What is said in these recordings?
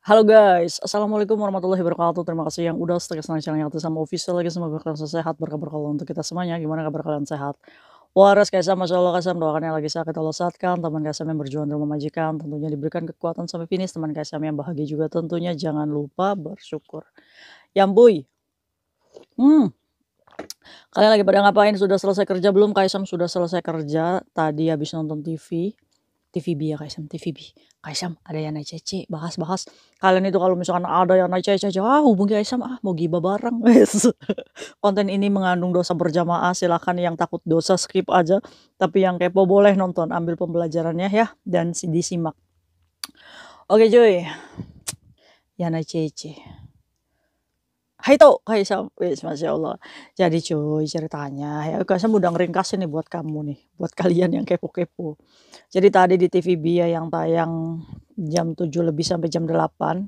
Halo guys, assalamualaikum warahmatullahi wabarakatuh. Terima kasih yang udah stay sama channel Yati sama official lagi. Semoga kalian sehat, berkabar kalau untuk kita semuanya. Gimana kabar kalian sehat? Waras Kaisam, Masya Allah Kaisam, doakan yang lagi sakit Allah sehatkan. Teman Kaisam yang berjuang di rumah majikan, tentunya diberikan kekuatan sampai finish. Teman Kaisam yang bahagia juga tentunya jangan lupa bersyukur. Yambuy, hmm, kalian lagi pada ngapain? Sudah selesai kerja belum? Kaisam sudah selesai kerja. Tadi habis nonton TV. TVB ya Kaisam, TVB. Kaisam ada yang naik cece, bahas-bahas. Kalian itu kalau misalkan ada yang naik cece, hubungi Kaisam, mau gibah bareng. Konten ini mengandung dosa berjamaah, silakan yang takut dosa skip aja. Tapi yang kepo boleh nonton, ambil pembelajarannya ya, dan disimak. Oke cuy, yang naik cece. Hai to, Kaisam, wis Masya Allah. Jadi cuy ceritanya, ya Kaisam udah ngeringkasin nih buat kamu nih, buat kalian yang kepo-kepo. Jadi tadi di TVB ya yang tayang jam 7 lebih sampai jam 8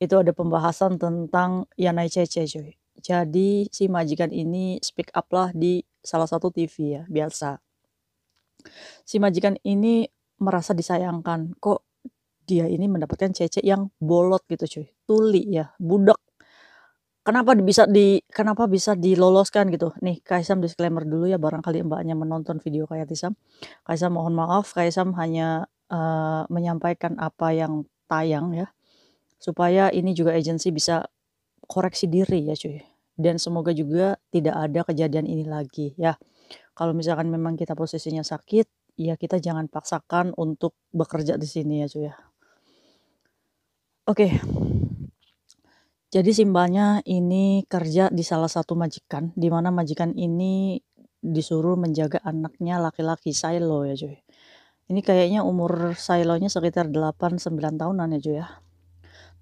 itu ada pembahasan tentang Yana Cece cuy. Jadi si majikan ini speak up lah di salah satu TV ya, biasa. Si majikan ini merasa disayangkan, kok dia ini mendapatkan cece yang bolot gitu cuy, tuli ya, budak. Kenapa bisa diloloskan gitu? Nih Kaisam disclaimer dulu ya, barangkali Mbaknya menonton video Kayatisam. Kaisam mohon maaf, Kaisam hanya, menyampaikan apa yang tayang ya, supaya ini juga agensi bisa koreksi diri ya cuy, dan semoga juga tidak ada kejadian ini lagi ya. Kalau misalkan memang kita posisinya sakit, ya kita jangan paksakan untuk bekerja di sini ya cuy ya. Oke. Jadi si Mbaknya ini kerja di salah satu majikan, di mana majikan ini disuruh menjaga anaknya laki-laki, Silo ya cuy. Ini kayaknya umur Silonya sekitar 8, 9 tahunan ya cuy ya.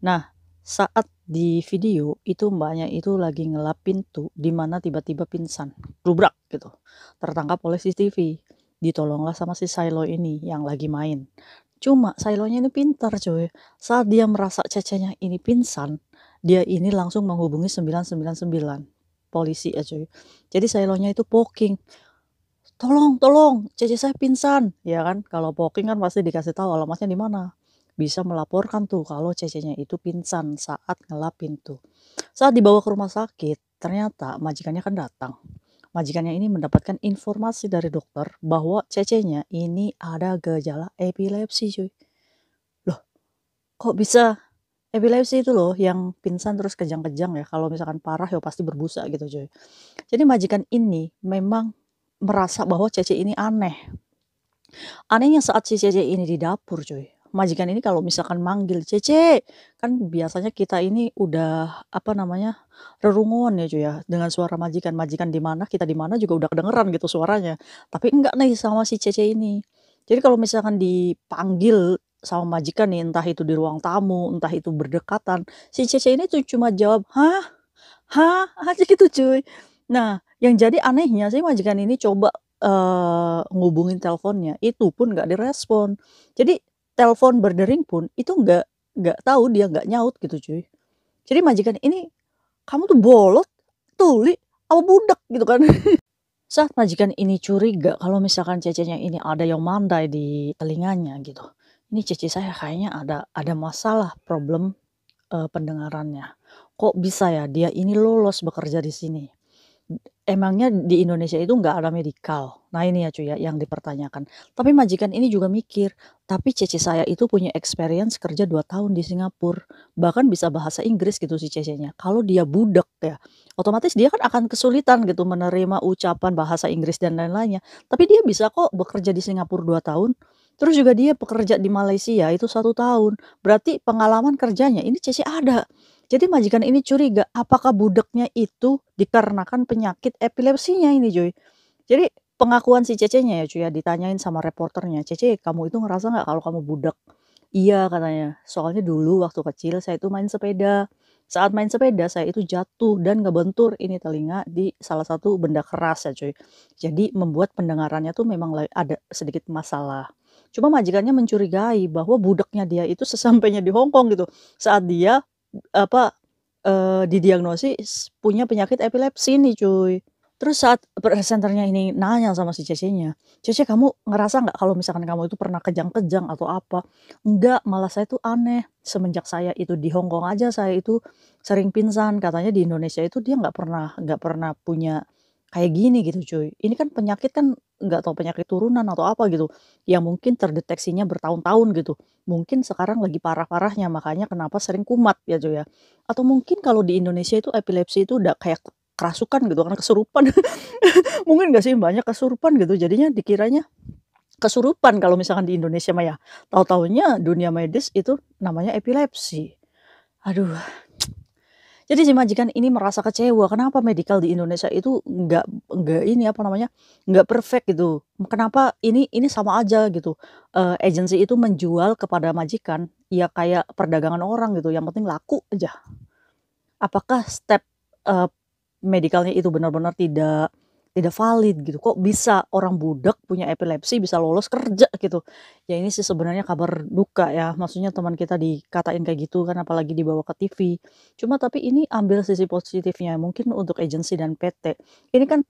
Nah, saat di video itu Mbaknya itu lagi ngelap pintu, di mana tiba-tiba pingsan, glubrak gitu. Tertangkap oleh CCTV. Ditolonglah sama si Silo ini yang lagi main. Cuma Silonya ini pintar cuy. Saat dia merasa cecenya ini pingsan, dia ini langsung menghubungi 999 polisi ya cuy. Jadi Silonya itu poking, "Tolong tolong, cece saya pingsan." Ya kan, kalau poking kan pasti dikasih tahu alamatnya di mana. Bisa melaporkan tuh kalau cecenya itu pingsan saat ngelap pintu. Saat dibawa ke rumah sakit, ternyata majikannya kan datang. Majikannya ini mendapatkan informasi dari dokter bahwa cecenya ini ada gejala epilepsi cuy. Loh, kok bisa? Epilepsi itu loh yang pingsan terus kejang-kejang ya, kalau misalkan parah ya pasti berbusa gitu cuy. Jadi majikan ini memang merasa bahwa Cece ini aneh. Anehnya saat si Cece ini di dapur cuy, majikan ini kalau misalkan manggil, "Cece!" Kan biasanya kita ini udah, apa namanya, rerunguan ya cuy ya, dengan suara majikan. Majikan di mana, kita di mana juga udah kedengeran gitu suaranya. Tapi enggak nih sama si Cece ini. Jadi kalau misalkan dipanggil sama majikan nih, entah itu di ruang tamu, entah itu berdekatan, si Cece ini tuh cuma jawab, "Hah? Hah?" Aja gitu cuy. Nah, yang jadi anehnya sih majikan ini coba, ngubungin teleponnya, itu pun nggak direspon. Jadi telepon berdering pun itu nggak tahu, dia nggak nyaut gitu cuy. Jadi majikan ini, "Kamu tuh bolot, tuli, apa budak?" Gitu kan. Saat majikan ini curiga kalau misalkan cecenya ini ada yang mandai di telinganya gitu, "Ini cece saya kayaknya ada masalah problem, pendengarannya. Kok bisa ya dia ini lolos bekerja di sini?" Emangnya di Indonesia itu nggak ada medikal? Nah ini ya cuy ya yang dipertanyakan. Tapi majikan ini juga mikir, tapi cece saya itu punya experience kerja 2 tahun di Singapura, bahkan bisa bahasa Inggris gitu si cecenya. Kalau dia budak ya, otomatis dia kan akan kesulitan gitu menerima ucapan bahasa Inggris dan lain-lainnya. Tapi dia bisa kok bekerja di Singapura 2 tahun, terus juga dia bekerja di Malaysia itu 1 tahun. Berarti pengalaman kerjanya ini cece ada. Jadi majikan ini curiga, apakah budaknya itu dikarenakan penyakit epilepsinya ini cuy. Jadi pengakuan si Cecenya ya cuy ya, ditanyain sama reporternya, "Cece, kamu itu ngerasa nggak kalau kamu budak?" "Iya," katanya, "soalnya dulu waktu kecil saya itu main sepeda. Saat main sepeda saya itu jatuh dan ngebentur ini telinga di salah satu benda keras ya cuy. Jadi membuat pendengarannya tuh memang ada sedikit masalah." Cuma majikannya mencurigai bahwa budaknya dia itu sesampainya di Hong Kong gitu, saat dia apa, didiagnosis punya penyakit epilepsi nih cuy. Terus saat presenternya ini nanya sama si Cece-nya, "Cece, kamu ngerasa nggak kalau misalkan kamu itu pernah kejang-kejang atau apa?" "Enggak, malah saya tuh aneh, semenjak saya itu di Hong Kong aja saya itu sering pingsan, katanya di Indonesia itu dia nggak pernah punya kayak gini," gitu cuy. Ini kan penyakit kan nggak tahu penyakit turunan atau apa gitu, yang mungkin terdeteksinya bertahun-tahun gitu. Mungkin sekarang lagi parah-parahnya, makanya kenapa sering kumat ya cuy ya. Atau mungkin kalau di Indonesia itu epilepsi itu udah kayak kerasukan gitu kan, kesurupan. Mungkin nggak sih Mbaknya kesurupan gitu, jadinya dikiranya kesurupan kalau misalkan di Indonesia mah ya, tahu-tahunya dunia medis itu namanya epilepsi. Aduh, jadi si majikan ini merasa kecewa, kenapa medikal di Indonesia itu nggak ini, apa namanya, nggak perfect gitu. Kenapa ini sama aja gitu, agensi itu menjual kepada majikan, ya kayak perdagangan orang gitu, yang penting laku aja. Apakah step, eee, medikalnya itu benar-benar tidak valid gitu, kok bisa orang budak punya epilepsi bisa lolos kerja gitu. Ya ini sih sebenarnya kabar duka ya, maksudnya teman kita dikatain kayak gitu kan apalagi dibawa ke TV. Cuma tapi ini ambil sisi positifnya, mungkin untuk agensi dan PT. Ini kan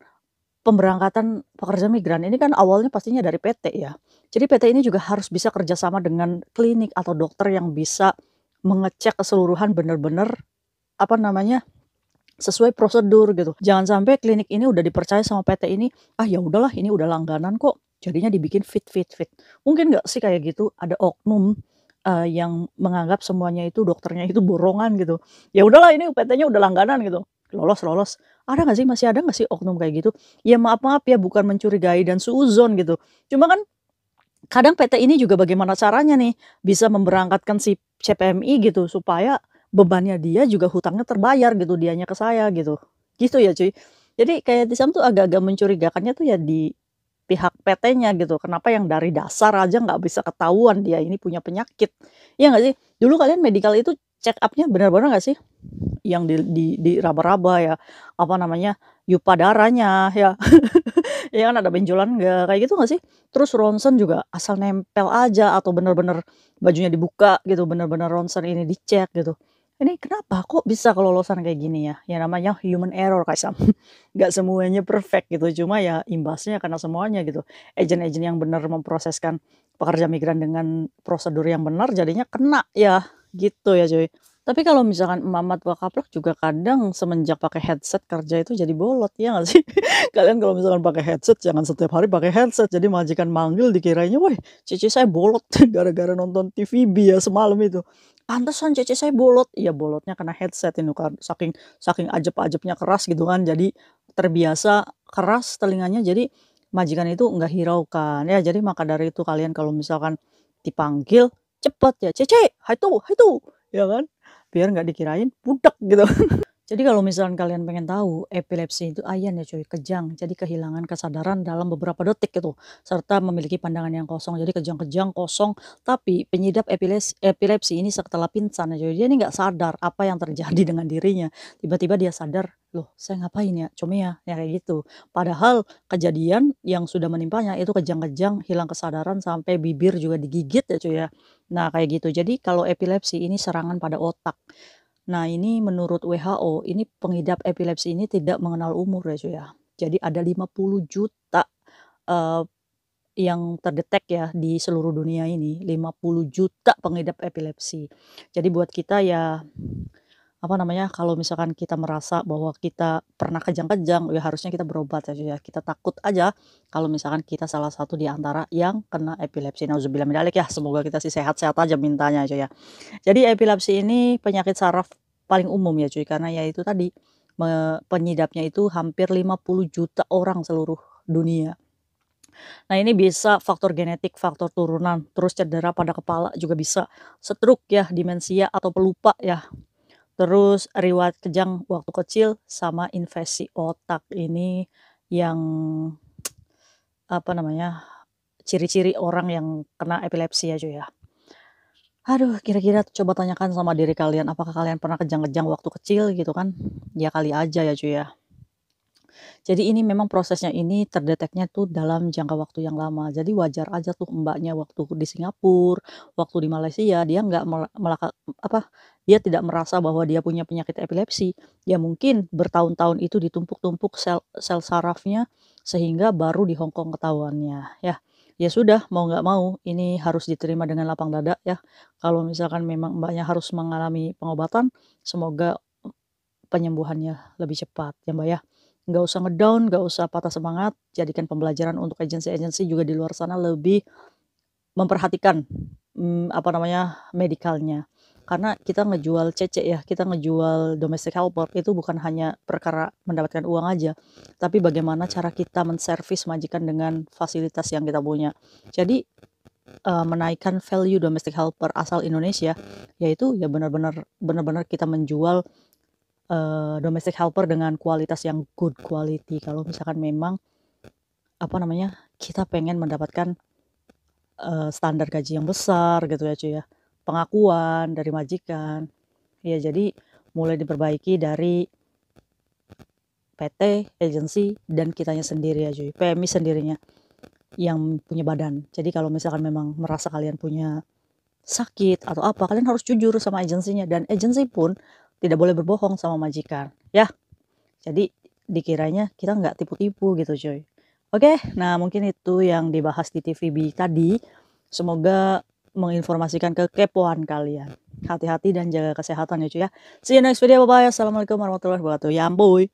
pemberangkatan pekerja migran ini kan awalnya pastinya dari PT ya. Jadi PT ini juga harus bisa kerjasama dengan klinik atau dokter yang bisa mengecek keseluruhan benar-benar apa namanya, sesuai prosedur gitu. Jangan sampai klinik ini udah dipercaya sama PT ini, "Ah, ya udahlah ini udah langganan kok," jadinya dibikin fit. Mungkin nggak sih kayak gitu ada oknum, yang menganggap semuanya itu dokternya itu borongan gitu. "Ya udahlah ini PT-nya udah langganan," gitu, lolos lolos. Ada nggak sih, masih ada nggak sih oknum kayak gitu? Ya maaf-maaf ya bukan mencurigai dan suudzon gitu. Cuma kan kadang PT ini juga bagaimana caranya nih, bisa memberangkatkan si CPMI gitu, supaya bebannya dia juga hutangnya terbayar gitu, dianya ke saya gitu. Gitu ya cuy. Jadi kayak di sana tuh agak-agak mencurigakannya tuh ya di pihak PT-nya gitu, kenapa yang dari dasar aja nggak bisa ketahuan dia ini punya penyakit, iya nggak sih? Dulu kalian medikal itu check up-nya benar-benar nggak sih? Yang diraba-raba ya, apa namanya, yupa darahnya ya. Iya kan ada benjolan nggak, kayak gitu nggak sih? Terus ronsen juga asal nempel aja atau bener-bener bajunya dibuka gitu, bener-bener ronsen ini dicek gitu. Ini kenapa kok bisa kelolosan kayak gini ya? Ya namanya human error Kak Sam. Nggak semuanya perfect gitu, cuma ya imbasnya karena semuanya gitu. Agen-agen yang bener memproseskan pekerja migran dengan prosedur yang benar jadinya kena ya, gitu ya cuy. Tapi kalau misalkan emak-emak tua kaplak juga kadang semenjak pakai headset kerja itu jadi bolot, ya nggak sih? Kalian kalau misalkan pakai headset jangan setiap hari pakai headset, jadi majikan manggil dikiranya, "Woi, cici saya bolot gara-gara nonton TVB ya semalam itu. Pantesan cici saya bolot." Iya bolotnya kena headset ini kan, saking saking ajeb-ajebnya keras gitu kan, jadi terbiasa keras telinganya, jadi majikan itu nggak hiraukan. Ya jadi maka dari itu kalian kalau misalkan dipanggil, cepet ya, "Cece, hai tu," ya kan? Biar nggak dikirain budak gitu. Jadi kalau misalkan kalian pengen tahu, epilepsi itu ayan ya cuy, kejang. Jadi kehilangan kesadaran dalam beberapa detik gitu, serta memiliki pandangan yang kosong. Jadi kejang-kejang, kosong, tapi penyidap epilepsi ini setelah pingsan ya cuy, dia ini nggak sadar apa yang terjadi dengan dirinya. Tiba-tiba dia sadar, "Loh saya ngapain ya? Cuma ya kayak gitu. Padahal kejadian yang sudah menimpanya itu kejang-kejang, hilang kesadaran, sampai bibir juga digigit ya cuy ya. Nah kayak gitu. Jadi kalau epilepsi ini serangan pada otak. Nah, ini menurut WHO, ini pengidap epilepsi ini tidak mengenal umur ya, cuy, ya. Jadi ada 50 juta eee, yang terdetek ya di seluruh dunia ini, 50 juta pengidap epilepsi. Jadi buat kita ya, apa namanya, kalau misalkan kita merasa bahwa kita pernah kejang-kejang, ya harusnya kita berobat ya, cuy, ya. Kita takut aja kalau misalkan kita salah satu di antara yang kena epilepsi. Nauzubillah min dzalik ya, semoga kita sih sehat-sehat aja mintanya, cuy, ya. Jadi epilepsi ini penyakit saraf paling umum ya cuy, karena ya itu tadi, penyidapnya itu hampir 50 juta orang seluruh dunia. Nah ini bisa faktor genetik, faktor turunan, terus cedera pada kepala juga bisa, stroke ya, demensia atau pelupa ya, terus riwayat kejang waktu kecil, sama infeksi otak. Ini yang, apa namanya, ciri-ciri orang yang kena epilepsi ya cuy ya. Aduh, kira-kira coba tanyakan sama diri kalian, apakah kalian pernah kejang-kejang waktu kecil gitu kan? Ya kali aja ya, cuy, ya. Jadi ini memang prosesnya ini terdeteknya tuh dalam jangka waktu yang lama. Jadi wajar aja tuh Mbaknya waktu di Singapura, waktu di Malaysia, dia nggak apa, dia tidak merasa bahwa dia punya penyakit epilepsi. Ya mungkin bertahun-tahun itu ditumpuk-tumpuk sel sel sarafnya, sehingga baru di Hong Kong ketahuannya, ya. Ya sudah, mau nggak mau, ini harus diterima dengan lapang dada ya. Kalau misalkan memang Mbaknya harus mengalami pengobatan, semoga penyembuhannya lebih cepat ya, Mbak, ya. Nggak usah ngedown, nggak usah patah semangat, jadikan pembelajaran untuk agensi-agensi juga di luar sana lebih memperhatikan, apa namanya, medikalnya. Karena kita ngejual cece ya, kita ngejual domestic helper itu bukan hanya perkara mendapatkan uang aja, tapi bagaimana cara kita menservis majikan dengan fasilitas yang kita punya. Jadi, menaikkan value domestic helper asal Indonesia, yaitu ya benar-benar kita menjual domestic helper dengan kualitas yang good quality. Kalau misalkan memang, apa namanya, kita pengen mendapatkan, standar gaji yang besar gitu ya, cuy ya, pengakuan dari majikan. Ya jadi mulai diperbaiki dari PT, agensi, dan kitanya sendiri ya, cuy, PMI sendirinya yang punya badan. Jadi kalau misalkan memang merasa kalian punya sakit atau apa, kalian harus jujur sama agensinya, dan agensi pun tidak boleh berbohong sama majikan, ya. Jadi dikiranya kita nggak tipu-tipu gitu, cuy. Oke, nah mungkin itu yang dibahas di TVB tadi. Semoga menginformasikan kekepoan kalian. Hati-hati dan jaga kesehatan ya, cuy ya. See you next video, bye-bye. Assalamualaikum warahmatullahi wabarakatuh. Ya ampun.